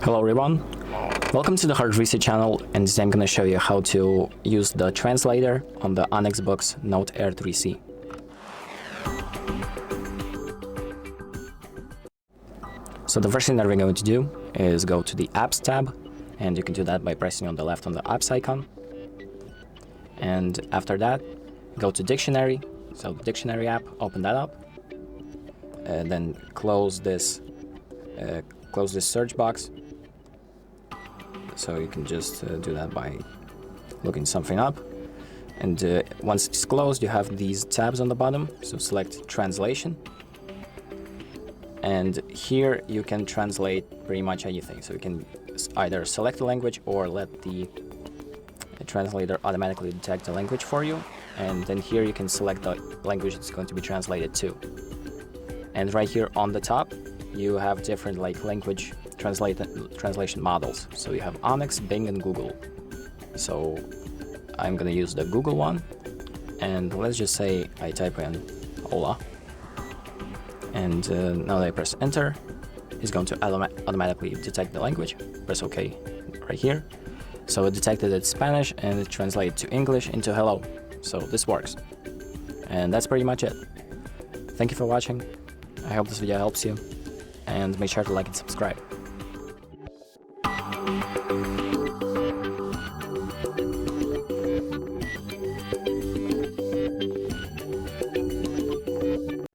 Hello everyone, welcome to the HardReset channel, and today I'm going to show you how to use the translator on the ONYX Boox Note Air 3C. So the first thing that we're going to do is go to the Apps tab, and you can do that by pressing on the left on the Apps icon. And after that, go to Dictionary, so the Dictionary app, open that up, and then close this search box. So you can just do that by looking something up. And once it's closed, you have these tabs on the bottom. So select Translation. And here you can translate pretty much anything. So you can either select the language or let the translator automatically detect the language for you. And then here you can select the language it's going to be translated to. And right here on the top, you have different language translation models. So you have ONYX, Bing, and Google. So I'm gonna use the Google one, and let's just say I type in hola, and now that I press enter, it's going to automatically detect the language. Press OK right here. So it detected it's Spanish and it translated to English into hello. So this works, and that's pretty much it. Thank you for watching. I hope this video helps you, and make sure to like and subscribe.